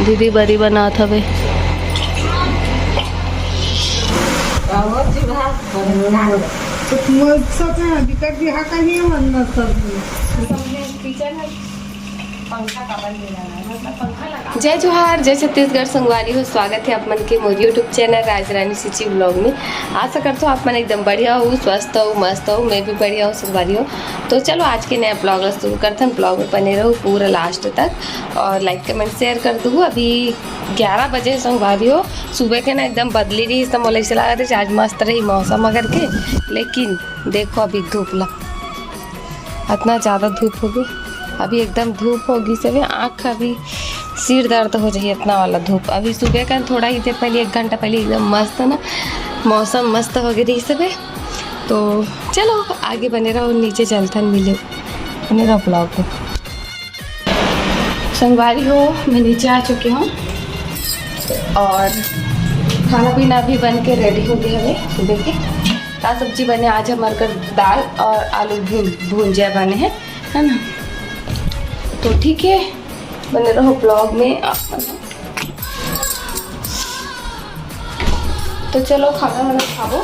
दीदी बड़ी बनात हवे। जय जोहार, जय छत्तीसगढ़। संगवारी हो, स्वागत है आप मन के मोर यूट्यूब चैनल राजरानी सिची ब्लॉग में। आशा करता हूँ आप मन एकदम बढ़िया हो, स्वस्थ हो, मस्त हो। मैं भी बढ़िया हूँ, संगवारी हो। तो चलो आज के नया ब्लॉग शुरू करते हैं। ब्लॉग में बने रहो पूरा लास्ट तक और लाइक कमेंट शेयर कर दूँ। अभी 11 बजे संगवारी हो। सुबह के ना एकदम बदली रही, सब मोला ऐसे लगा था आज मस्त रही मौसम अगर के, लेकिन देखो अभी धूप लग, इतना ज़्यादा धूप होगी। अभी एकदम धूप होगी सभी, आँख अभी सिर दर्द हो जाए इतना वाला धूप। अभी सुबह का थोड़ा ही देर पहले, 1 घंटा पहले एकदम मस्त ना मौसम मस्त हो गई सब। तो चलो आगे बने रहो, नीचे चलते मिले बने रहो ब्लॉग में। संगवारी हो, मैं नीचे आ चुकी हूँ और खाना पीना भी बन के रेडी हो गया है। सुबह के क्या सब्जी बने आज हमारे घर, दाल और आलू भुंजिया बने हैं, है ना। तो ठीक है, बने रहो ब्लॉग में आप। तो चलो खाना वाना खाओ,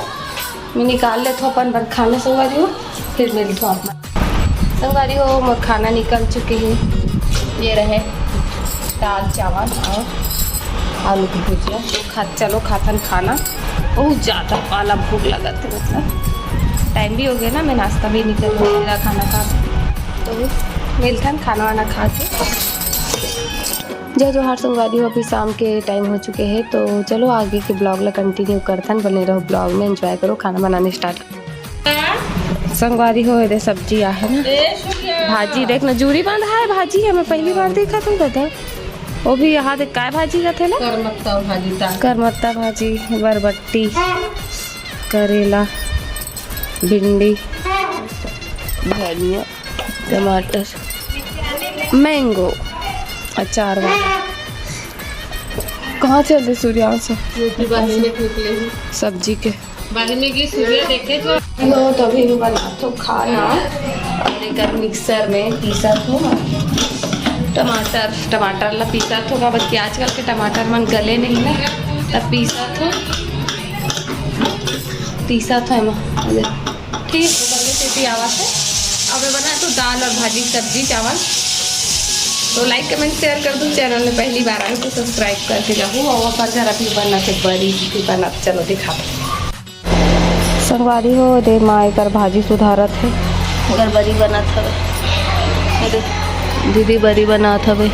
मैं निकाल लेता हूँ अपन खाना। संगवारी हो फिर मिलता हूँ आप। संगवारी हो, मोर खाना निकल चुके हैं। ये रहे दाल चावल और आलू की भुजिया। तो चलो खातन खाना। बहुत ज़्यादा वाला भूख लगा था, मतलब टाइम भी हो गया ना, मैं नाश्ता भी निकल मेरा खाना खा। तो मिलता है खाना वाना खा के। जय जोहार संगवारी हो, अभी शाम के टाइम हो चुके हैं। तो चलो आगे के ब्लॉग ला कंटिन्यू करता है। बने रहो ब्लॉग में, एंजॉय करो। खाना बनाने स्टार्ट संगवारी हो। इधर सब्जी आ है ना, भाजी देखना जूरी बांधा है। भाजी है, मैं पहली बार देखा था। बता वो भी यहाँ देख काय भाजी का थे ना, करमत्ता भाजी, बरबट्टी, करेला, भिंडी, धनिया, टमाटर, मैंगो, अचार वाला। कहाँ चलते सूर्यांश सब्जी के देखे तो अभी बना तो खाना और एक मिक्सर में पीसा तो टमाटर ला पीसा तो का बच्चे आजकल के टमाटर मन गले नहीं ना, तब पीसा तो ठीक है। सीटी आवाज़ है। अब बनाए तो दाल और भाजी, सब्जी, चावल। तो लाइक कमेंट शेयर कर दूँ। चैनल में पहली बार आए तो सब्सक्राइब करके जाऊँ। और पर जरा भी बना के बड़ी भी बना, चलो दिखा संगवारी हो। दे माँ कर भाजी सुधारत है, अगर बड़ी बना था दीदी बड़ी बना था भाई।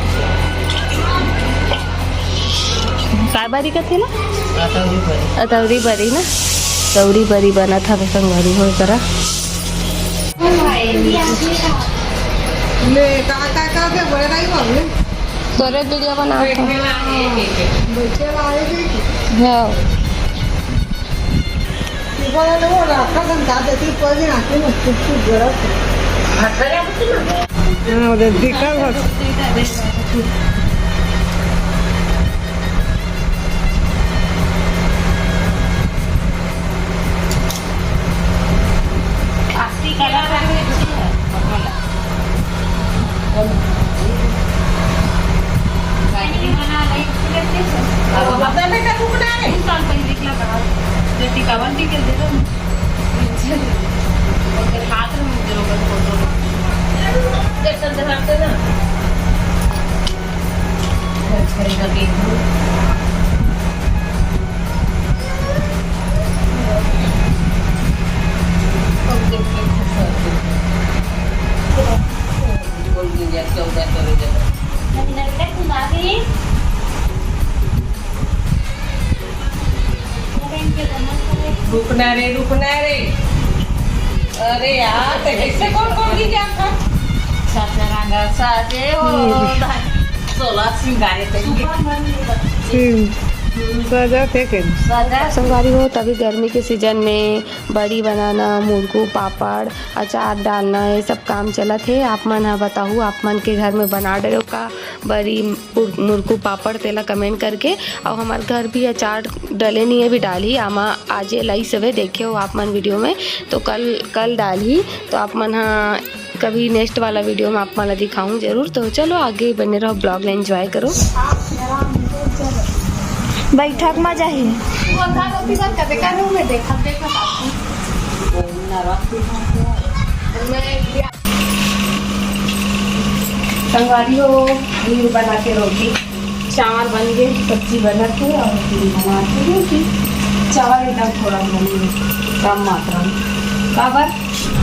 काय बड़ी का थे ना, अतौरी बड़ी ना, तौरी बड़ी बना था भाई। संगवारी हो करा तोरे वीडियो बना रुकना रे। अरे यार ऐसे कौन की क्या था साजे हो 16 सिंगारे संगवारी हो। तभी गर्मी के सीजन में बड़ी बनाना, मुरकू पापड़, अचार डालना, ये सब काम चला थे। आप मन हाँ बताऊँ, आप मन के घर में बना डरे का बड़ी मुरकू पापड़ तेला कमेंट करके। और हमारे घर भी अचार डले नहीं है, भी डाली आमा आज लाई सवे देखे हो आप मन वीडियो में। तो कल डाली तो आप मन हाँ कभी नेक्स्ट वाला वीडियो में आप वाला दिखाऊँ ज़रूर। तो चलो आगे बने रहो, ब्लॉग में एंजॉय करो। बैठक मजा ही संगवारी हो, घी बना के रोटी, चावल बन गए, सब्जी बना के और बना के रोटी। चावल एकदम थोड़ा बन गए, कम मात्रा में, काबर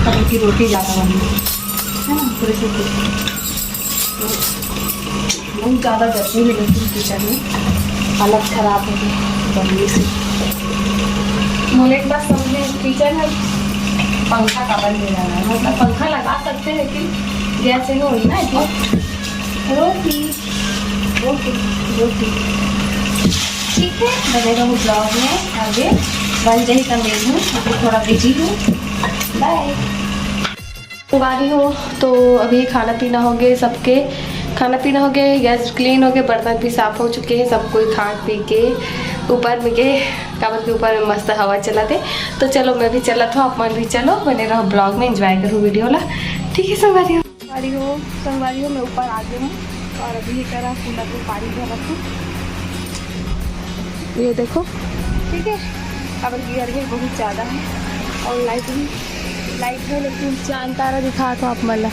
कभी की रोटी ज़्यादा बन गई है ना। थोड़े से बहुत ज़्यादा गर्मी है लेकिन किचन में हालत ख़राब हो गई गर्मी से। मुझे एक बात समझे, किचन में पंखा का बंद हो जाना है, मतलब पंखा लगा सकते हैं लेकिन गैस से हो ना। रोटी रोटी रोटी ठीक है, बने रहूँ ब्लॉग में आगे। बन जाए तो मैं हूँ, अभी थोड़ा बिजी हूँ। बाय। गाड़ी हो तो अभी खाना पीना हो गए, सबके खाना पीना हो गए, गैस क्लीन हो गए, बर्तन भी साफ़ हो चुके हैं। सब कोई खा पी के ऊपर में गए, काबर के ऊपर में मस्त हवा चलाते। तो चलो मैं भी चला था, आप मन भी चलो, बने रहो ब्लॉग में, एंजॉय करूँ वीडियो ला। ठीक है संगवारी हो मैं ऊपर आ गई हूँ और अभी ये करा कूलर में पानी भर रखूँ, ये देखो। ठीक है, काबर की गर्मी बहुत ज़्यादा है और लाइट है लेकिन चांद तारा दिखा था आप मला।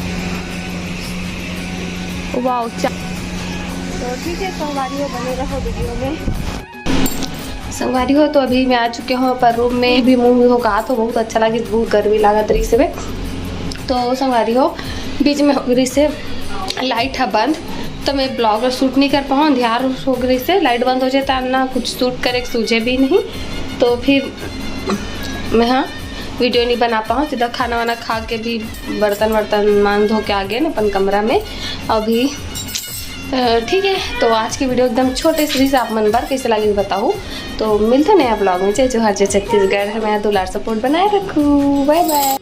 वाह तो ठीक है संगवारी हो, बने रहो वीडियो में। संगवारी हो तो अभी मैं आ चुके हूँ पर रूम में भी मुँह हो कहा तो बहुत अच्छा लगे, बहुत गर्मी लगा तरी से। तो संगवारी हो बीच में हो गई से लाइट है बंद, तो मैं ब्लॉग शूट नहीं कर पाऊँ, ध्यान हो गई से लाइट बंद हो जाता ना, कुछ शूट करे सूझे भी नहीं। तो फिर मैं हाँ वीडियो नहीं बना पाऊँ, सीधा खाना वाना खा के भी बर्तन मान धो के आ गए ना अपन कमरा में अभी। ठीक है, तो आज की वीडियो एकदम छोटे से आप मन बार कैसे लगे बताऊँ। तो मिलते नया ब्लॉग में, जय जोहार, जय छत्तीसगढ़। मैं दुलार सपोर्ट बनाए रखूँ। Bye bye.